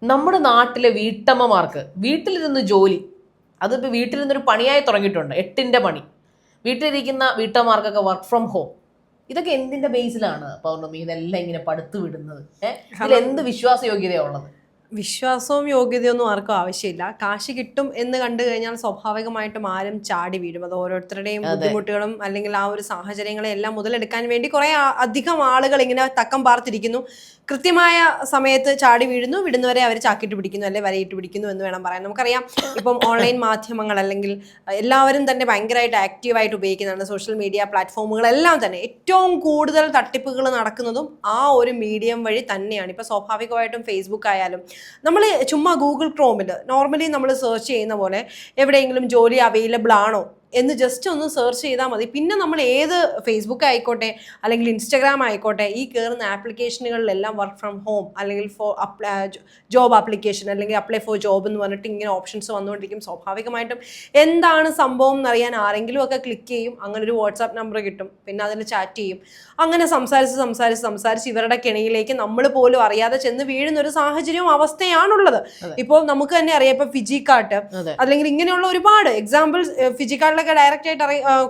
നമ്മുടെ നാട്ടിലെ വീട്ടമ്മമാർക്ക് വീട്ടിലിരുന്ന് ജോലി, അതിപ്പോൾ വീട്ടിലിരുന്നൊരു പണിയായി തുടങ്ങിയിട്ടുണ്ട്, 8ന്റെ പണി. വീട്ടിലിരിക്കുന്ന വീട്ടമ്മമാർക്കൊക്കെ വർക്ക് ഫ്രം ഹോം. ഇതൊക്കെ എന്തിന്റെ ബേസിലാണ് പൗർണമി ഇതെല്ലാം ഇങ്ങനെ പടുത്തു വിടുന്നത്? ഇതിൽ എന്ത് വിശ്വാസയോഗ്യതയുള്ളത്? വിശ്വാസവും യോഗ്യതയൊന്നും ആർക്കും ആവശ്യമില്ല. കാശ് കിട്ടും എന്ന് കണ്ടു കഴിഞ്ഞാൽ സ്വാഭാവികമായിട്ടും ആരും ചാടി വീഴും. അത് ഓരോരുത്തരുടെയും ബുദ്ധിമുട്ടുകളും അല്ലെങ്കിൽ ആ ഒരു സാഹചര്യങ്ങളെ എല്ലാം മുതലെടുക്കാൻ വേണ്ടി കുറെ അധികം ആളുകൾ ഇങ്ങനെ തക്കം പാർത്തിരിക്കുന്നു. കൃത്യമായ സമയത്ത് ചാടി വീഴുന്നു, വിടുന്നവരെ അവർ ചാക്കിട്ട് പിടിക്കുന്നു, അല്ലെ വരയിട്ട് പിടിക്കുന്നു എന്ന് വേണം പറയാൻ. നമുക്കറിയാം, ഇപ്പം ഓൺലൈൻ മാധ്യമങ്ങൾ അല്ലെങ്കിൽ എല്ലാവരും തന്നെ ഭയങ്കരമായിട്ട് ആക്റ്റീവായിട്ട് ഉപയോഗിക്കുന്നതാണ് സോഷ്യൽ മീഡിയ പ്ലാറ്റ്ഫോമുകളെല്ലാം തന്നെ. ഏറ്റവും കൂടുതൽ തട്ടിപ്പുകൾ നടക്കുന്നതും ആ ഒരു മീഡിയം വഴി തന്നെയാണ്. ഇപ്പം സ്വാഭാവികമായിട്ടും ഫേസ്ബുക്ക് ആയാലും നമ്മൾ ചുമ്മാ ഗൂഗിൾ ക്രോമിൽ നോർമലി നമ്മൾ സെർച്ച് ചെയ്യുന്ന പോലെ എവിടെയെങ്കിലും ജോലി അവൈലബിൾ ആണോ എന്ന് ജസ്റ്റ് ഒന്ന് സെർച്ച് ചെയ്താൽ മതി. പിന്നെ നമ്മൾ ഏത് ഫേസ്ബുക്ക് ആയിക്കോട്ടെ അല്ലെങ്കിൽ ഇൻസ്റ്റഗ്രാം ആയിക്കോട്ടെ, ഈ കയറുന്ന ആപ്ലിക്കേഷനുകളിലെല്ലാം വർക്ക് ഫ്രം ഹോം അല്ലെങ്കിൽ ജോബ് ആപ്ലിക്കേഷൻ അല്ലെങ്കിൽ അപ്ലൈ ഫോർ ജോബ് എന്ന് പറഞ്ഞിട്ട് ഇങ്ങനെ ഓപ്ഷൻസ് വന്നുകൊണ്ടിരിക്കും. സ്വാഭാവികമായിട്ടും എന്താണ് സംഭവം എന്നറിയാൻ ആരെങ്കിലും ഒക്കെ ക്ലിക്ക് ചെയ്യും. അങ്ങനെ ഒരു വാട്സാപ്പ് നമ്പർ കിട്ടും, പിന്നെ അതിൽ ചാറ്റ് ചെയ്യും. അങ്ങനെ സംസാരിച്ച് ഇവരുടെ കെണിയിലേക്ക് നമ്മൾ പോലും അറിയാതെ ചെന്ന് വീഴുന്ന ഒരു സാഹചര്യവും അവസ്ഥയാണുള്ളത്. ഇപ്പോൾ നമുക്ക് തന്നെ അറിയാം, ഇപ്പൊ ഫിജിക്കാർട്ട് അല്ലെങ്കിൽ ഇങ്ങനെയുള്ള ഒരുപാട് എക്സാമ്പിൾ, ഫിജിക്കാർട്ടിലൊക്കെ ഡയറക്റ്റ് ആയിട്ട്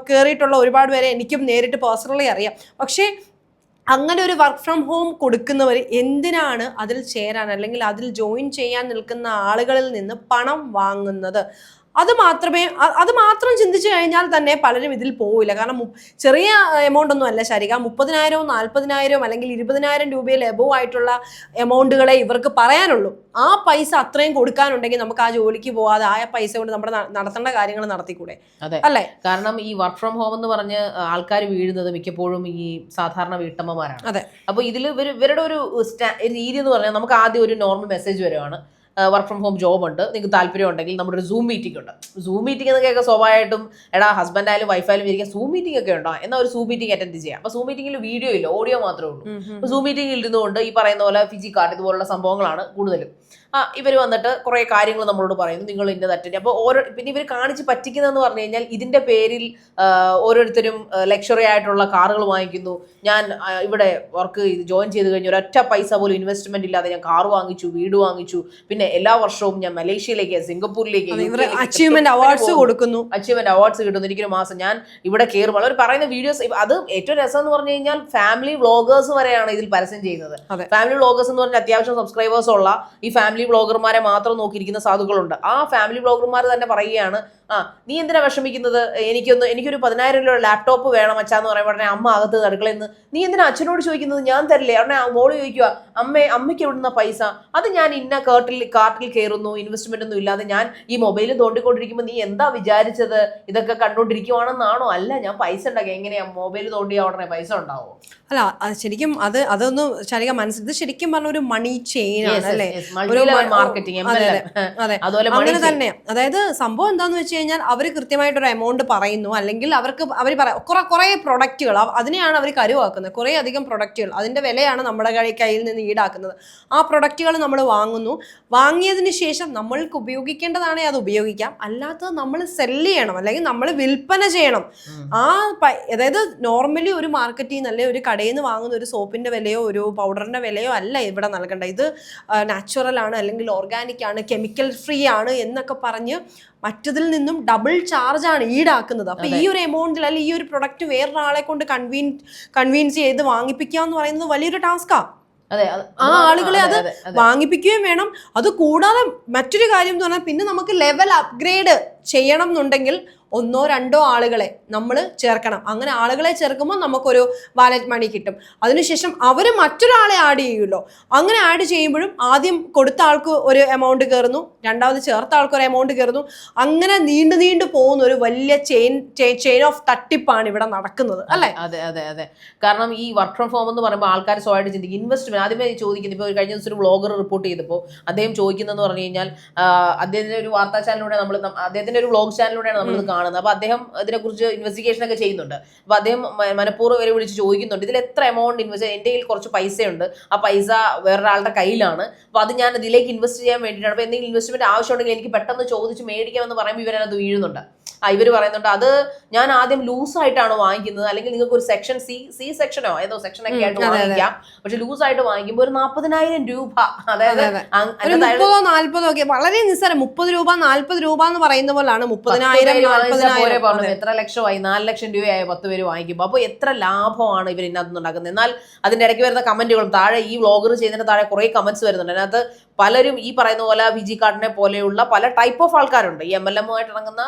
കയറിയിട്ടുള്ള ഒരുപാട് പേരെ എനിക്കും നേരിട്ട് പേഴ്സണലി അറിയാം. പക്ഷേ അങ്ങനെ ഒരു വർക്ക് ഫ്രം ഹോം കൊടുക്കുന്നവർ എന്തിനാണ് അതിൽ ചേരാൻ അല്ലെങ്കിൽ അതിൽ ജോയിൻ ചെയ്യാൻ നിൽക്കുന്ന ആളുകളിൽ നിന്ന് പണം വാങ്ങുന്നത്? അത് മാത്രം ചിന്തിച്ചു കഴിഞ്ഞാൽ തന്നെ പലരും ഇതിൽ പോവില്ല. കാരണം ചെറിയ എമൗണ്ട് ഒന്നും അല്ല ശരിക. 30,000 40,000 അല്ലെങ്കിൽ 20,000 രൂപയിൽ എബോവ് ആയിട്ടുള്ള എമൗണ്ടുകളെ ഇവർക്ക് പറയാനുള്ളൂ. ആ പൈസ അത്രയും കൊടുക്കാനുണ്ടെങ്കിൽ നമുക്ക് ആ ജോലിക്ക് പോവാതെ ആ പൈസ കൊണ്ട് നമ്മുടെ നടത്തേണ്ട കാര്യങ്ങൾ നടത്തിക്കൂടെ? അല്ലേ? കാരണം ഈ വർക്ക് ഫ്രം ഹോം എന്ന് പറഞ്ഞ് ആൾക്കാർ വീഴുന്നത് മിക്കപ്പോഴും ഈ സാധാരണ വീട്ടമ്മമാരാണ്. അതെ. അപ്പൊ ഇതിൽ ഇവരുടെ ഒരു രീതി എന്ന് പറഞ്ഞാൽ, നമുക്ക് ആദ്യം ഒരു നോർമൽ മെസ്സേജ് വരുവാണ്, വർക്ക് ഫ്രം ഹോം ജോബ് ഉണ്ട്, നിങ്ങൾക്ക് താല്പര്യം ഉണ്ടെങ്കിൽ നമ്മുടെ ഒരു സൂം മീറ്റിംഗ് ഉണ്ട്. സൂം മീറ്റിംഗ് എന്നൊക്കെ സ്വാഭാവികമായിട്ടും എടാ ഹസ്ബൻഡ് ആയാലും വൈഫായാലും ഇരിക്കാൻ സൂം മീറ്റിംഗ് ഒക്കെ ഉണ്ടോ, എന്നാൽ ഒരു സൂം മീറ്റിംഗ് അറ്റൻഡ് ചെയ്യാം. അപ്പൊ സൂം മീറ്റിംഗിൽ വീഡിയോ ഇല്ല, ഓഡിയോ മാത്രമേ ഉള്ളൂ. അപ്പൊ സൂം മീറ്റിംഗിൽ ഇരുന്നുകൊണ്ട് ഈ പറയുന്ന പോലെ ഫിജിക്കാർട്ട് ഇതുപോലുള്ള സംഭവങ്ങളാണ് കൂടുതലും. ഇവർ വന്നിട്ട് കുറെ കാര്യങ്ങൾ നമ്മളോട് പറയുന്നു, നിങ്ങൾ ഇന്നത് അറ്റൻഡ്. അപ്പോൾ പിന്നെ ഇവർ കാണിച്ച് പറ്റിക്കുന്നതെന്ന് പറഞ്ഞു കഴിഞ്ഞാൽ ഇതിന്റെ പേരിൽ ഓരോരുത്തരും ലക്ഷറി ആയിട്ടുള്ള കാറുകൾ വാങ്ങിക്കുന്നു. ഞാൻ ഇവിടെ വർക്ക് ജോയിൻ ചെയ്ത് കഴിഞ്ഞ ഒരൊറ്റ പൈസ പോലും ഇൻവെസ്റ്റ്മെന്റ് ഇല്ലാതെ ഞാൻ കാർ വാങ്ങിച്ചു, വീട് വാങ്ങിച്ചു, പിന്നെ എല്ലാ വർഷവും ഞാൻ മലേഷ്യയിലേക്ക്, സിംഗപ്പൂരിലേക്ക് അച്ചീവ്മെന്റ് അവാർഡ്സ് കൊടുക്കുന്നു, അച്ചീവ്മെന്റ് അവാർഡ്സ് കിട്ടുന്നു. എനിക്കൊരു മാസം ഞാൻ ഇവിടെ കയറുമ്പോൾ അവർ പറയുന്ന വീഡിയോസ്, അത് ഏറ്റവും രസം എന്ന് പറഞ്ഞു കഴിഞ്ഞാൽ ഫാമിലി വ്ളോഗേഴ്സ് വരെയാണ് ഇതിൽ പരസ്യം ചെയ്യുന്നത്. ഫാമിലി വ്ളോഗേഴ്സ് എന്ന് പറഞ്ഞാൽ അത്യാവശ്യം സബ്സ്ക്രൈബേഴ്സ് ഉള്ള ഈ ഫാമിലി വ്ളോഗർമാരെ മാത്രം നോക്കിയിരിക്കുന്ന സാധുക്കളുണ്ട്. ആ ഫാമിലി വ്ളോഗർമാർ തന്നെ പറയുകയാണ്, നീ എന്തിനാ വിഷമിക്കുന്നത്, എനിക്കൊരു 10,000 രൂപ ലാപ്ടോപ്പ് വേണം അച്ഛാന്ന് പറയുമ്പോൾ ഉടനെ അമ്മ അകത്ത് അടുക്കളയെന്ന്, നീ എന്തിനാ അച്ഛനോട് ചോദിക്കുന്നത്, ഞാൻ തരില്ലേ? ഉടനെ മോള് ചോദിക്കുക, അമ്മയ്ക്ക് എവിടുന്ന പൈസ? അത് ഞാൻ ഇന്ന കാർട്ടിൽ കയറുന്നു, ഇൻവെസ്റ്റ്മെന്റ് ഒന്നും ഇല്ലാതെ ഞാൻ ഈ മൊബൈലിൽ തോണ്ടിക്കൊണ്ടിരിക്കുമ്പോൾ നീ എന്താ വിചാരിച്ചത്, ഇതൊക്കെ കണ്ടോണ്ടിരിക്കുവാണെന്നാണോ? അല്ല, ഞാൻ പൈസ ഉണ്ടാക്കി. എങ്ങനെയാ മൊബൈൽ തോണ്ടിയാ ഉടനെ പൈസ ഉണ്ടാവോ? അല്ല, ശരിക്കും അതൊന്നും ശരിക്കും മനസ്സിൽ ശരിക്കും പറഞ്ഞ ഒരു മണി ചെയിൻ ആണ് അല്ലേ? അതെ, അങ്ങനെ തന്നെ. അതായത് സംഭവം എന്താന്ന് വെച്ച് കഴിഞ്ഞാൽ അവർ കൃത്യമായിട്ടൊരു എമൗണ്ട് പറയുന്നു, അല്ലെങ്കിൽ അവർ കുറെ പ്രൊഡക്റ്റുകൾ, അതിനെയാണ് അവർ കരുവാക്കുന്നത്. കുറെ അധികം പ്രൊഡക്റ്റുകൾ, അതിന്റെ വിലയാണ് നമ്മുടെ കയ്യിൽ നിന്ന് ഈടാക്കുന്നത്. ആ പ്രൊഡക്റ്റുകൾ നമ്മൾ വാങ്ങുന്നു. വാങ്ങിയതിന് ശേഷം നമ്മൾക്ക് ഉപയോഗിക്കേണ്ടതാണെങ്കിൽ അത് ഉപയോഗിക്കാം, അല്ലാത്തത് നമ്മൾ സെല്ല് ചെയ്യണം അല്ലെങ്കിൽ നമ്മൾ വിൽപ്പന ചെയ്യണം. അതായത് നോർമലി ഒരു മാർക്കറ്റിൽ നിന്ന് അല്ലെങ്കിൽ ഒരു കടയിൽ നിന്ന് വാങ്ങുന്ന ഒരു സോപ്പിന്റെ വിലയോ ഒരു പൗഡറിന്റെ വിലയോ അല്ല ഇവിടെ നൽകേണ്ട. ഇത് നാച്ചുറൽ ആണ് അല്ലെങ്കിൽ ഓർഗാനിക് ആണ്, കെമിക്കൽ ഫ്രീ ആണ് എന്നൊക്കെ പറഞ്ഞ് മറ്റതിൽ നിന്നും ഡബിൾ ചാർജ് ആണ് ഈടാക്കുന്നത്. അപ്പൊ ഈ ഒരു എമൗണ്ടിൽ അല്ലെങ്കിൽ ഈ ഒരു പ്രൊഡക്റ്റ് വേറൊരാളെ കൊണ്ട് കൺവീൻസ് ചെയ്ത് വാങ്ങിപ്പിക്കുക എന്ന് പറയുന്നത് വലിയൊരു ടാസ്കാ. ആ ആളുകളെ അത് വാങ്ങിപ്പിക്കുകയും വേണം. അത് കൂടാതെ മറ്റൊരു കാര്യം എന്ന് പറഞ്ഞാൽ, പിന്നെ നമുക്ക് ലെവൽ അപ്ഗ്രേഡ് ചെയ്യണം എന്നുണ്ടെങ്കിൽ 1 or 2 ആളുകളെ നമ്മൾ ചേർക്കണം. അങ്ങനെ ആളുകളെ ചേർക്കുമ്പോൾ നമുക്കൊരു വാലറ്റ് മണി കിട്ടും. അതിനുശേഷം അവർ മറ്റൊരാളെ ആഡ് ചെയ്യുമല്ലോ. അങ്ങനെ ആഡ് ചെയ്യുമ്പോഴും ആദ്യം കൊടുത്ത ആൾക്ക് ഒരു എമൗണ്ട് കയറുന്നു, രണ്ടാമത് ചേർത്ത ആൾക്ക് ഒരു എമൗണ്ട് കയറുന്നു. അങ്ങനെ നീണ്ടു പോകുന്ന ഒരു വലിയ ചെയിൻ ഓഫ് തട്ടിപ്പാണ് ഇവിടെ നടക്കുന്നത്, അല്ലേ? അതെ. കാരണം ഈ വർക്ക് ഫ്രം ഹോം എന്ന് പറയുമ്പോൾ ആൾക്കാർ സ്വയമായിട്ട് ചിന്തിക്കും ഇൻവെസ്റ്റ്മെന്റ്. ആദ്യമേ ചോദിക്കുന്നത്, ഇപ്പോൾ കഴിഞ്ഞ ദിവസം ഒരു വ്ളോഗർ റിപ്പോർട്ട് ചെയ്തപ്പോൾ അദ്ദേഹം ചോദിക്കുന്നതെന്ന് പറഞ്ഞു കഴിഞ്ഞാൽ, അദ്ദേഹത്തിന്റെ ഒരു വാർത്താ ചാനലിലൂടെ അദ്ദേഹത്തിന്റെ ഒരു വ്ളോഗ് ചാനലിലൂടെയാണ് നമ്മൾ കാണുന്നത്. അപ്പൊ അദ്ദേഹം ഇതിനെക്കുറിച്ച് ഇൻവെസ്റ്റിഗേഷൻ ഒക്കെ ചെയ്യുന്നുണ്ട്. അപ്പൊ അദ്ദേഹം മനഃപൂർവ്വം വരെ വിളിച്ച് ചോദിക്കുന്നുണ്ട്, ഇതിൽ എത്ര എമൗണ്ട് ഇൻവെസ്റ്റ്, എന്റെ കയ്യിൽ കുറച്ച് പൈസയുണ്ട്, ആ പൈസ വേറൊരാളുടെ കയ്യിലാണ്, അപ്പൊ അത് ഞാൻ ഇതിലേക്ക് ഇൻവെസ്റ്റ് ചെയ്യാൻ വേണ്ടിയിട്ടാണ്, അപ്പൊ എന്തെങ്കിലും ഇൻവെസ്റ്റ്മെന്റ് ആവശ്യമുണ്ടെങ്കിൽ എനിക്ക് പെട്ടെന്ന് ചോദിച്ച് മേടിക്കാമെന്ന് പറയുമ്പോൾ ഇവരത് വീഴുന്നുണ്ട്. ഇവർ പറയുന്നുണ്ട് അത് ഞാൻ ആദ്യം ലൂസായിട്ടാണ് വാങ്ങിക്കുന്നത്, അല്ലെങ്കിൽ നിങ്ങൾക്ക് ഒരു സെക്ഷൻ സി സെക്ഷനോ ഏതോ സെക്ഷനൊക്കെ ആയിട്ട് വാങ്ങിക്കാം, പക്ഷെ ലൂസായിട്ട് വാങ്ങിക്കുമ്പോൾ ഒരു 40,000 രൂപ, അതായത് 30-40 ഒക്കെ വളരെ നിസ്സാരം. 30 രൂപ 40 രൂപ എന്ന് പറയുന്ന പോലാണ് 30,000 എത്ര ലക്ഷമായി, 4 ലക്ഷം രൂപയായി 10 പേര് വാങ്ങിക്കുമ്പോൾ. അപ്പോൾ എത്ര ലാഭമാണ് ഇവർ ഇതിനകത്ത് ഉണ്ടാക്കുന്നത്. എന്നാൽ അതിന്റെ ഇടയ്ക്ക് വരുന്ന കമന്റുകളും താഴെ ഈ വ്ളോഗർ ചെയ്യുന്നതിന് താഴെ കുറെ കമന്റ്സ് വരുന്നുണ്ട്. അതിനകത്ത് പലരും ഈ പറയുന്ന പോലെ വിജി കാർഡിനെ പോലെയുള്ള പല ടൈപ്പ് ഓഫ് ആൾക്കാരുണ്ട്, ഈ MLM ആയിട്ട് ഇറങ്ങുന്ന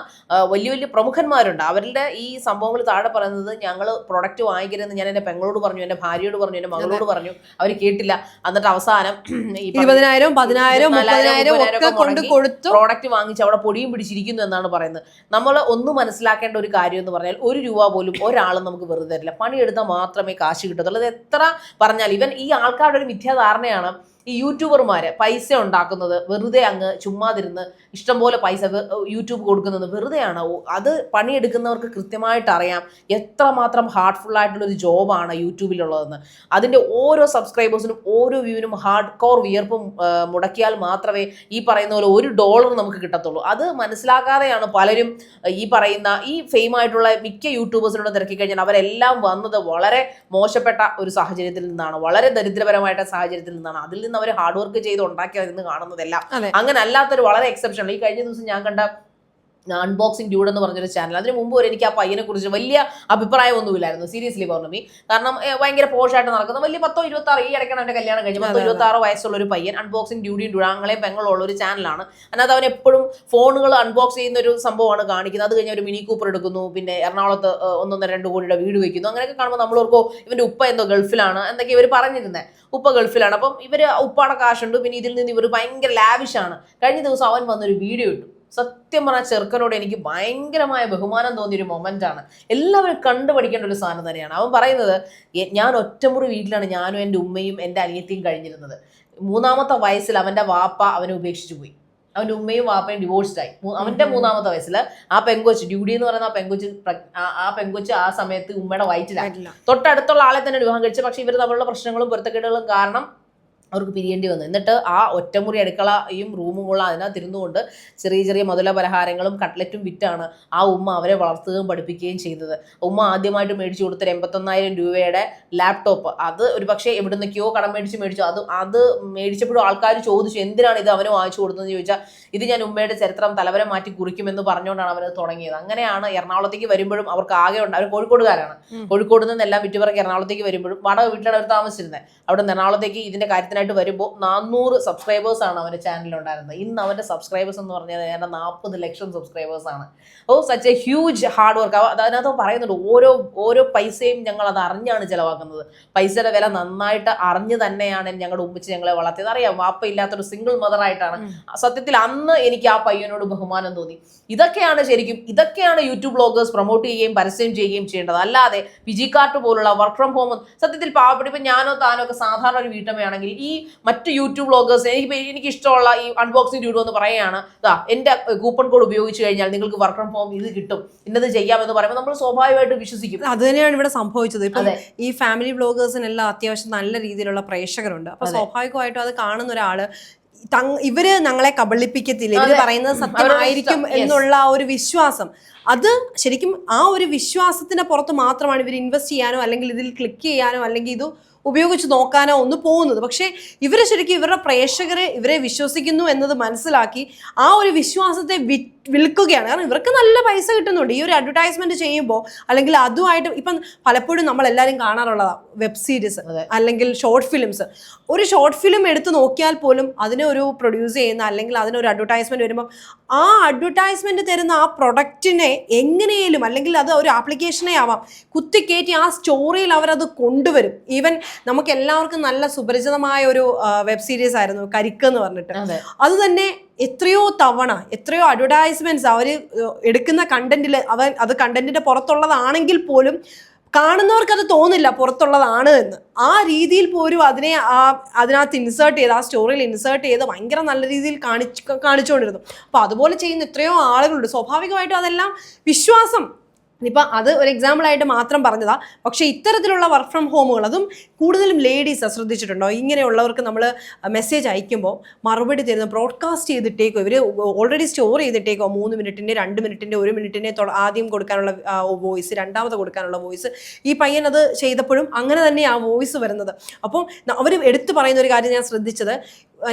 വലിയ വലിയ പ്രമുഖന്മാരുണ്ട്. അവരുടെ ഈ സംഭവങ്ങൾ താഴെ പറയുന്നത്, ഞങ്ങൾ പ്രൊഡക്റ്റ് വാങ്ങിക്കരുതെന്ന് ഞാൻ എൻ്റെ പെങ്ങളോട് പറഞ്ഞു, എൻ്റെ ഭാര്യയോട് പറഞ്ഞു, എൻ്റെ മകളോട് പറഞ്ഞു, അവർ കേട്ടില്ല. എന്നിട്ട് അവസാനം 20,000, 10,000, 30,000 പ്രോഡക്റ്റ് വാങ്ങിച്ച് അവിടെ പൊടിയും പിടിച്ചിരിക്കുന്നു എന്നാണ് പറയുന്നത്. നമ്മൾ ഒന്ന് മനസ്സിലാക്കേണ്ട ഒരു കാര്യം എന്ന് പറഞ്ഞാൽ, 1 രൂപ പോലും ഒരാളും നമുക്ക് വെറുതെ തരില്ല. പണിയെടുത്താൽ മാത്രമേ കാശ് കിട്ടത്തുള്ളൂ. അത് എത്ര പറഞ്ഞാൽ, ഇവൻ ഈ ആൾക്കാരുടെ ഒരു മിഥ്യാധാരണയാണ് ഈ യൂട്യൂബർമാര് പൈസ ഉണ്ടാക്കുന്നത് വെറുതെ അങ്ങ് ചുമ്മാതിരുന്ന് ഇഷ്ടംപോലെ പൈസ യൂട്യൂബ് കൊടുക്കുന്നത് വെറുതെയാണ്. അത് പണിയെടുക്കുന്നവർക്ക് കൃത്യമായിട്ട് അറിയാം എത്രമാത്രം ഹാർഡ്ഫുൾ ആയിട്ടുള്ള ഒരു ജോബാണ് യൂട്യൂബിലുള്ളതെന്ന്. അതിൻ്റെ ഓരോ സബ്സ്ക്രൈബേഴ്സിനും ഓരോ വ്യൂവിനും ഹാർഡ് കോർ വിയർപ്പും മുടക്കിയാൽ മാത്രമേ ഈ പറയുന്ന പോലെ $1 നമുക്ക് കിട്ടത്തുള്ളൂ. അത് മനസ്സിലാക്കാതെയാണ് പലരും ഈ പറയുന്ന ഈ ഫെയിം ആയിട്ടുള്ള മിക്ക യൂട്യൂബേഴ്സിനോട് തിരക്കി കഴിഞ്ഞാൽ അവരെല്ലാം വന്നത് വളരെ മോശപ്പെട്ട ഒരു സാഹചര്യത്തിൽ നിന്നാണ്, വളരെ ദരിദ്രപരമായിട്ട് സാഹചര്യത്തിൽ നിന്നാണ്. അതിൽ നിന്ന് അവർ ഹാർഡ് വർക്ക് ചെയ്ത് ഉണ്ടാക്കിയതെന്ന് കാണുന്നതല്ല. അങ്ങനെ അല്ലാത്തൊരു വളരെ എക്സെപ്ഷൻ. ഈ കഴിഞ്ഞ ദിവസം ഞാൻ കണ്ട അൺബോക്സിംഗ് ഡ്യൂഡ് എന്ന് പറഞ്ഞൊരു ചാനൽ, അതിന് മുമ്പ് വരെ എനിക്ക് ആ പയ്യനെ കുറിച്ച് വലിയ അഭിപ്രായമൊന്നുമില്ലായിരുന്നു, സീരിയസ്ലി പൗർണമി. കാരണം ഭയങ്കര പോഷായിട്ട് നടക്കുന്ന വലിയ 10-26, ഈ ഇടയ്ക്കാണ് എൻ്റെ കല്യാണം കഴിഞ്ഞ് 10-26 വയസ്സുള്ള ഒരു പയ്യൻ അൺബോക്സിംഗ് ഡ്യൂഡ് ആങ്ങളെയും പെങ്ങളുള്ള ഒരു ചാനലാണ്. അതിനകത്ത് അവൻ എപ്പോഴും ഫോണുകൾ അൺബോക്സ് ചെയ്യുന്ന ഒരു സംഭവമാണ് കാണിക്കുന്നത്. അത് കഴിഞ്ഞ് ഒരു മിനി കൂപ്പർ എടുക്കുന്നു, പിന്നെ എറണാകുളത്ത് 1-2 കോടിയുടെ വീട് വെക്കുന്നു. അങ്ങനെയൊക്കെ കാണുമ്പോൾ നമ്മളോർക്കോ ഇവന്റെ ഉപ്പ എന്തോ ഗൾഫിലാണ് എന്തൊക്കെ ഇവർ പറഞ്ഞിരുന്നത്, ഉപ്പ ഗൾഫിലാണ്, അപ്പം ഇവർ ഉപ്പാടെ കാശുണ്ട്, പിന്നെ ഇതിൽ നിന്ന് ഇവർ ഭയങ്കര ലാവിഷാണ്. കഴിഞ്ഞ ദിവസം അവൻ വന്നൊരു വീഡിയോ ഇട്ടു. സത്യം പറഞ്ഞ ചെറുക്കനോട് എനിക്ക് ഭയങ്കരമായ ബഹുമാനം തോന്നിയൊരു മൊമെന്റ് ആണ്. എല്ലാവരും കണ്ടുപഠിക്കേണ്ട ഒരു സാധനം തന്നെയാണ്. അവൻ പറയുന്നത്, ഞാൻ ഒറ്റമുറി വീട്ടിലാണ് ഞാനും എൻ്റെ ഉമ്മയും എൻ്റെ അനിയത്തിയും കഴിഞ്ഞിരുന്നത്. 3-ാമത്തെ വയസ്സിൽ അവൻ്റെ വാപ്പ അവനെ ഉപേക്ഷിച്ചു പോയി. അവൻ്റെ ഉമ്മയും വാപ്പയും ഡിവോഴ്സ്ഡായി. അവൻ്റെ 3-ാമത്തെ വയസ്സിൽ ആ പെങ്കൊച്ച് ഡ്യൂഡി എന്ന് പറയുന്ന ആ പെങ്കൊച്ച് ആ സമയത്ത് ഉമ്മയുടെ വയറ്റിലാണ്. തൊട്ടടുത്തുള്ള ആളെ തന്നെ വിവാഹം കഴിച്ചു. പക്ഷെ ഇവർ തമ്മിലുള്ള പ്രശ്നങ്ങളും പൊരുത്തക്കേടുകളും കാരണം അവർക്ക് പിരിയേണ്ടി വന്നു. എന്നിട്ട് ആ ഒറ്റമുറി അടുക്കളയും റൂമുമുള്ള അതിനകത്ത് ഇരുന്നുകൊണ്ട് ചെറിയ ചെറിയ മധുര പലഹാരങ്ങളും കട്ട്ലറ്റും വിറ്റാണ് ആ ഉമ്മ അവരെ വളർത്തുകയും പഠിപ്പിക്കുകയും ചെയ്തത്. ഉമ്മ ആദ്യമായിട്ട് മേടിച്ചു കൊടുത്തൊരു 81,000 രൂപയുടെ ലാപ്ടോപ്പ്, അത് ഒരു പക്ഷേ എവിടെ നിന്നൊക്കെയോ കടം മേടിച്ചു. അത് മേടിച്ചപ്പോഴും ആൾക്കാർ ചോദിച്ചു എന്തിനാണ് ഇത് അവന് വാങ്ങിച്ചു കൊടുത്തതെന്ന് ചോദിച്ചാൽ, ഇത് ഞാൻ ഉമ്മയുടെ ചരിത്രം തലവരെ മാറ്റി കുറിക്കുമെന്ന് പറഞ്ഞുകൊണ്ടാണ് അവരത് തുടങ്ങിയത്. അങ്ങനെയാണ് എറണാകുളത്തേക്ക് വരുമ്പോഴും അവർക്ക് ആകെ ഉണ്ട്, അവർ കോഴിക്കോടുകാരാണ്, കോഴിക്കോട് നിന്നെല്ലാം വിറ്റുപറക്കി എറണാകുളത്തേക്ക് വരുമ്പോഴും വാടക വീട്ടിലാണ് അവർ താമസിച്ചിരുന്നത്. അവിടെ നിന്ന് എറണാകുളത്തേക്ക് ഇതിന്റെ കാര്യത്തിനായിട്ട് വരുമ്പോൾ 400 സബ്സ്ക്രൈബേഴ്സ് ആണ് അവന്റെ ചാനലിൽ ഉണ്ടായിരുന്നത്. ഇന്ന് അവന്റെ സബ്സ്ക്രൈബേഴ്സ് എന്ന് പറഞ്ഞാൽ 40 ലക്ഷം സബ്സ്ക്രൈബേഴ്സ് ആണ്. Such A huge hard work. അതിനകത്ത് പറയുന്നുണ്ട് ഓരോ പൈസയും ഞങ്ങൾ അത് അറിഞ്ഞാണ് ചിലവാക്കുന്നത്. പൈസയുടെ വില നന്നായിട്ട് അറിഞ്ഞു തന്നെയാണ് ഞങ്ങളുടെ ഉമ്മിച്ച് ഞങ്ങളെ വളർത്തിയത്. അറിയാം, വാപ്പ ഇല്ലാത്തൊരു സിംഗിൾ മദർ ആയിട്ടാണ്. സത്യത്തിൽ അന്ന് എനിക്ക് ആ പയ്യനോട് ബഹുമാനം തോന്നി. ഇതൊക്കെയാണ് യൂട്യൂബ് ബ്ലോഗേഴ്സ് പ്രൊമോട്ട് ചെയ്യുകയും പരസ്യം ചെയ്യുകയും ചെയ്യേണ്ടത്. അല്ലാതെ വിജി കാർട്ട് പോലുള്ള വർക്ക് ഫ്രം ഹോം സത്യത്തിൽ പാവപ്പെട്ട ഇപ്പം ഞാനോ താനോ ഒക്കെ സാധാരണ ഒരു വീട്ടമ്മയാണെങ്കിൽ ഈ മറ്റ് യൂട്യൂബ് വ്ളോഗേഴ്സ് എനിക്ക് ഇഷ്ടമുള്ള ഈ അൺബോക്സിംഗ് വീഡിയോ എന്ന് പറയുകയാണ്, എന്റെ കൂപ്പൺ കോഡ് ഉപയോഗിച്ച് കഴിഞ്ഞാൽ നിങ്ങൾക്ക് വർക്ക് ഫ്രം ഹോം ഇത് കിട്ടും, ഇന്നത് ചെയ്യാമെന്ന് പറയുമ്പോൾ നമ്മൾ സ്വാഭാവികമായിട്ട് വിശ്വസിക്കും. അത് തന്നെയാണ് ഇവിടെ സംഭവിച്ചത്. ഇപ്പം ഈ ഫാമിലി വ്ളോഗേഴ്സിനെല്ലാം അത്യാവശ്യം നല്ല രീതിയിലുള്ള പ്രേക്ഷകരുണ്ട്. അപ്പൊ സ്വാഭാവികമായിട്ടും അത് കാണുന്ന ഒരാള് ഇവര് ഞങ്ങളെ കബളിപ്പിക്കത്തില്ല, ഇവര് പറയുന്നത് സത്യമായിരിക്കും എന്നുള്ള ഒരു വിശ്വാസം, അത് ശരിക്കും ആ ഒരു വിശ്വാസത്തിന്റെ പുറത്ത് മാത്രമാണ് ഇവർ ഇൻവെസ്റ്റ് ചെയ്യാനോ അല്ലെങ്കിൽ ഇതിൽ ക്ലിക്ക് ചെയ്യാനോ അല്ലെങ്കിൽ ഇത് ഉപയോഗിച്ച് നോക്കാനോ ഒന്ന് പോകുന്നത്. പക്ഷേ ഇവര് ശരിക്കും ഇവരുടെ പ്രേക്ഷകരെ ഇവരെ വിശ്വസിക്കുന്നു എന്നത് മനസ്സിലാക്കി ആ ഒരു വിശ്വാസത്തെ വിൽക്കുകയാണ്. കാരണം ഇവർക്ക് നല്ല പൈസ കിട്ടുന്നുണ്ട് ഈ ഒരു അഡ്വർടൈസ്മെന്റ് ചെയ്യുമ്പോൾ. അല്ലെങ്കിൽ അതുമായിട്ട് ഇപ്പം പലപ്പോഴും നമ്മളെല്ലാവരും കാണാറുള്ളതാണ് വെബ് സീരീസ് അല്ലെങ്കിൽ ഷോർട്ട് ഫിലിംസ്. ഒരു ഷോർട്ട് ഫിലിം എടുത്ത് നോക്കിയാൽ പോലും അതിനെ ഒരു പ്രൊഡ്യൂസ് ചെയ്യുന്ന അല്ലെങ്കിൽ അതിനൊരു അഡ്വർടൈസ്മെന്റ് വരുമ്പം ആ അഡ്വർടൈസ്മെന്റ് തരുന്ന ആ പ്രൊഡക്റ്റിനെ എങ്ങനെയും അല്ലെങ്കിൽ അത് ഒരു ആപ്ലിക്കേഷനെ ആവാം കുത്തിക്കയറ്റി ആ സ്റ്റോറിയിൽ അവരത് കൊണ്ടുവരും. ഈവൻ നമുക്ക് എല്ലാവർക്കും നല്ല സുപരിചിതമായ ഒരു വെബ് സീരീസ് ആയിരുന്നു കരിക്ക് എന്ന് പറഞ്ഞിട്ട്. അത് തന്നെ എത്രയോ തവണ എത്രയോ അഡ്വർടൈസ്മെന്റ്സ് അവർ എടുക്കുന്ന കണ്ടന്റിൽ അത് കണ്ടന്റിന്റെ പുറത്തുള്ളതാണെങ്കിൽ പോലും കാണുന്നവർക്ക് അത് തോന്നില്ല പുറത്തുള്ളതാണ് എന്ന്. ആ രീതിയിൽ പോലും അതിനകത്ത് ഇൻസേർട്ട് ചെയ്ത്, ആ സ്റ്റോറിയിൽ ഇൻസേർട്ട് ചെയ്ത് ഭയങ്കര നല്ല രീതിയിൽ കാണിച്ചുകൊണ്ടിരുന്നു. അപ്പൊ അതുപോലെ ചെയ്യുന്ന എത്രയോ ആളുകളുണ്ട്. സ്വാഭാവികമായിട്ടും അതെല്ലാം വിശ്വാസം. ഇപ്പം അത് ഒരു എക്സാമ്പിൾ ആയിട്ട് മാത്രം പറഞ്ഞതാ. പക്ഷേ ഇത്തരത്തിലുള്ള വർക്ക് ഫ്രം ഹോമുകൾ, അതും കൂടുതലും ലേഡീസ് ശ്രദ്ധിച്ചിട്ടുണ്ടോ, ഇങ്ങനെയുള്ളവർക്ക് നമ്മൾ മെസ്സേജ് അയക്കുമ്പോൾ മറുപടി തരുന്ന ബ്രോഡ്കാസ്റ്റ് ചെയ്തിട്ടേക്കോ, ഇവർ ഓൾറെഡി സ്റ്റോർ ചെയ്തിട്ടേക്കോ 3 മിനിറ്റിൻ്റെ 2 മിനിറ്റിൻ്റെ 1 മിനിറ്റിൻ്റെ ആദ്യം കൊടുക്കാനുള്ള വോയിസ്, രണ്ടാമത് കൊടുക്കാനുള്ള വോയിസ്. ഈ പയ്യൻ അത് ചെയ്തപ്പോഴും അങ്ങനെ തന്നെ ആ വോയിസ് വരുന്നത്. അപ്പം അവർ എടുത്തു പറയുന്ന ഒരു കാര്യം ഞാൻ ശ്രദ്ധിച്ചത്,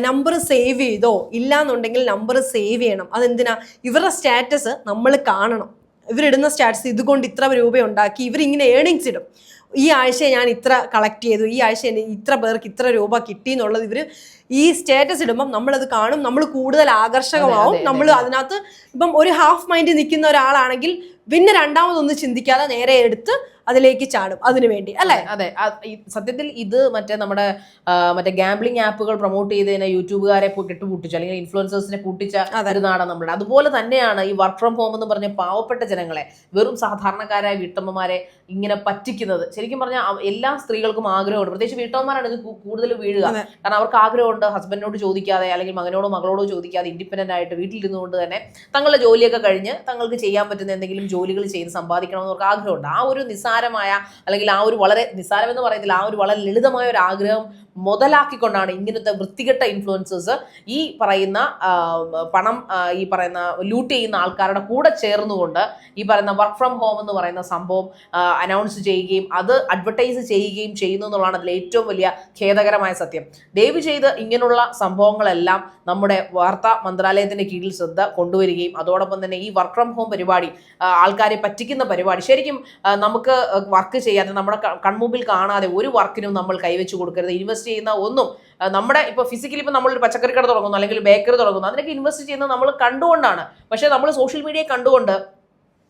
നമ്പർ സേവ് ചെയ്തോ, ഇല്ലാന്നുണ്ടെങ്കിൽ നമ്പർ സേവ് ചെയ്യണം. അതെന്തിനാ? ഇവരുടെ സ്റ്റാറ്റസ് നമ്മൾ കാണണം. ഇവരിടുന്ന സ്റ്റാറ്റസ് ഇതുകൊണ്ട് ഇത്ര രൂപ ഉണ്ടാക്കി, ഇവരിങ്ങനെ ഏണിങ്സ് ഇടും. ഈ ആഴ്ച ഞാൻ ഇത്ര കളക്ട് ചെയ്തു, ഈ ആഴ്ച ഇത്ര പേർക്ക് ഇത്ര രൂപ കിട്ടി എന്നുള്ളത് ഇവർ ഈ സ്റ്റാറ്റസ് ഇടുമ്പം നമ്മളത് കാണും, നമ്മൾ കൂടുതൽ ആകർഷകമാവും. നമ്മൾ അതിനകത്ത് ഇപ്പം ഒരു ഹാഫ് മൈൻഡ് നിൽക്കുന്ന ഒരാളാണെങ്കിൽ പിന്നെ രണ്ടാമതൊന്നും ചിന്തിക്കാതെ നേരെ എടുത്ത് അതിലേക്ക് ചാടും അതിനു വേണ്ടി, അല്ലേ? അതെ, സത്യത്തിൽ ഇത് മറ്റേ ഗാംബ്ലിംഗ് ആപ്പുകൾ പ്രൊമോട്ട് ചെയ്തതിനെ യൂട്യൂബുകാരെ കെട്ടുപൂട്ടിച്ചു, അല്ലെങ്കിൽ ഇൻഫ്ലുവൻസേഴ്സിനെ കൂട്ടിച്ച ഒരു നാടാണ് നമ്മുടെ. അതുപോലെ തന്നെയാണ് ഈ വർക്ക് ഫ്രം ഹോം എന്ന് പറഞ്ഞ പാവപ്പെട്ട ജനങ്ങളെ, വെറും സാധാരണക്കാരായ വീട്ടമ്മമാരെ ഇങ്ങനെ പറ്റിക്കുന്നത്. ശരിക്കും പറഞ്ഞാൽ എല്ലാ സ്ത്രീകൾക്കും ആഗ്രഹമുണ്ട്, പ്രത്യേകിച്ച് വീട്ടമ്മമാരാണ് ഇത് കൂടുതൽ വീഴുക. കാരണം അവർക്ക് ആഗ്രഹമുണ്ട് ഹസ്ബൻഡിനോട് ചോദിക്കാതെ, അല്ലെങ്കിൽ മകനോടോ മകളോടോ ചോദിക്കാതെ ഇൻഡിപെൻഡന്റ് ആയിട്ട് വീട്ടിലിരുന്നുകൊണ്ട് തന്നെ തങ്ങളുടെ ജോലിയൊക്കെ കഴിഞ്ഞ് തങ്ങൾക്ക് ചെയ്യാൻ പറ്റുന്ന എന്തെങ്കിലും ജോലികൾ ചെയ്ത് സമ്പാദിക്കണമെന്ന് അവർക്ക് ആഗ്രഹമുണ്ട്. ആ ഒരു നിസ്സാരമായ, അല്ലെങ്കിൽ ആ ഒരു വളരെ നിസ്സാരം എന്ന് പറയത്തില്ല, ആ ഒരു വളരെ ലളിതമായ ഒരു ആഗ്രഹം മുതലാക്കിക്കൊണ്ടാണ് ഇങ്ങനത്തെ വൃത്തികെട്ട ഇൻഫ്ലുവൻസേഴ്സ് ഈ പറയുന്ന പണം ഈ പറയുന്ന ലൂട്ട് ചെയ്യുന്ന ആൾക്കാരുടെ കൂടെ ചേർന്നുകൊണ്ട് ഈ പറയുന്ന വർക്ക് ഫ്രം ഹോം എന്ന് പറയുന്ന സംഭവം അനൗൺസ് ചെയ്യുകയും അത് അഡ്വർടൈസ് ചെയ്യുകയും ചെയ്യുന്നു എന്നുള്ളതാണ് അതിൽ ഏറ്റവും വലിയ ഖേദകരമായ സത്യം. ദയവ് ചെയ്ത് ഇങ്ങനെയുള്ള സംഭവങ്ങളെല്ലാം നമ്മുടെ വാർത്താ മന്ത്രാലയത്തിന്റെ കീഴിൽ ശ്രദ്ധ കൊണ്ടുവരികയും അതോടൊപ്പം തന്നെ ഈ വർക്ക് ഫ്രം ഹോം പരിപാടി, ആൾക്കാരെ പറ്റിക്കുന്ന പരിപാടി, ശരിക്കും നമുക്ക് വർക്ക് ചെയ്യാതെ, നമ്മുടെ കൺമുമ്പിൽ കാണാതെ ഒരു വർക്കിനും നമ്മൾ കൈവച്ച് കൊടുക്കരുത്. ഇൻവെസ്റ്റ് ചെയ്യുന്ന ഒന്നും നമ്മുടെ ഇപ്പോൾ ഫിസിക്കലി ഇപ്പോൾ നമ്മളൊരു പച്ചക്കറി കട തുടങ്ങുന്നു, അല്ലെങ്കിൽ ബേക്കറി തുടങ്ങുന്നു, അതിനൊക്കെ ഇൻവെസ്റ്റ് ചെയ്യുന്നത് നമ്മൾ കണ്ടുകൊണ്ടാണ്. പക്ഷേ നമ്മൾ സോഷ്യൽ മീഡിയ കണ്ടുകൊണ്ട്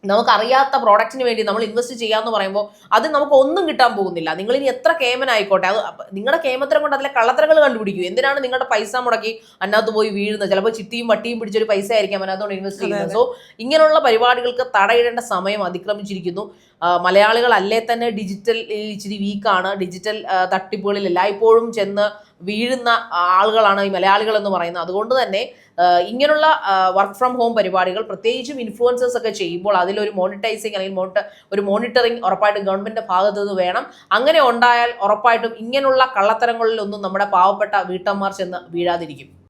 നമുക്കറിയാത്ത പ്രോഡക്റ്റിന് വേണ്ടി നമ്മൾ ഇൻവെസ്റ്റ് ചെയ്യാന്ന് പറയുമ്പോൾ അത് നമുക്ക് ഒന്നും കിട്ടാൻ പോകുന്നില്ല. നിങ്ങൾ ഇനി എത്ര കേമനായിക്കോട്ടെ, അത് നിങ്ങളുടെ കേമത്തരം കൊണ്ട് അതിലെ കള്ളത്തരങ്ങൾ കണ്ടുപിടിക്കൂ. എന്തിനാണ് നിങ്ങളുടെ പൈസ മുടക്കി അതിനകത്ത് പോയി വീഴുന്നത്? ചിലപ്പോൾ ചിട്ടിയും വട്ടിയും പിടിച്ചൊരു പൈസ ആയിരിക്കാം അതിനകത്തോണ്ട് ഇൻവെസ്റ്റ് ചെയ്യുന്നത്. സോ ഇങ്ങനെയുള്ള പരിപാടികൾക്ക് തടയിടേണ്ട സമയം അതിക്രമിച്ചിരിക്കുന്നു. മലയാളികൾ അല്ലേ തന്നെ ഡിജിറ്റൽ ഇച്ചിരി വീക്കാണ്. ഡിജിറ്റൽ തട്ടിപ്പുകളിൽ എല്ലായ്പ്പോഴും ചെന്ന് വീഴുന്ന ആളുകളാണ് ഈ മലയാളികൾ എന്ന് പറയുന്നത്. അതുകൊണ്ട് തന്നെ ഇങ്ങനെയുള്ള വർക്ക് ഫ്രം ഹോം പരിപാടികൾ, പ്രത്യേകിച്ചും ഇൻഫ്ലുവൻസേഴ്സ് ഒക്കെ ചെയ്യുമ്പോൾ അതിലൊരു മോണിറ്റൈസിങ് അല്ലെങ്കിൽ ഒരു മോണിറ്ററിങ് ഉറപ്പായിട്ടും ഗവൺമെന്റിന്റെ ഭാഗത്തു നിന്ന് വേണം. അങ്ങനെ ഉണ്ടായാൽ ഉറപ്പായിട്ടും ഇങ്ങനെയുള്ള കള്ളത്തരങ്ങളിലൊന്നും നമ്മുടെ പാവപ്പെട്ട വീട്ടമ്മമാർ ചെന്ന് വീഴാതിരിക്കും.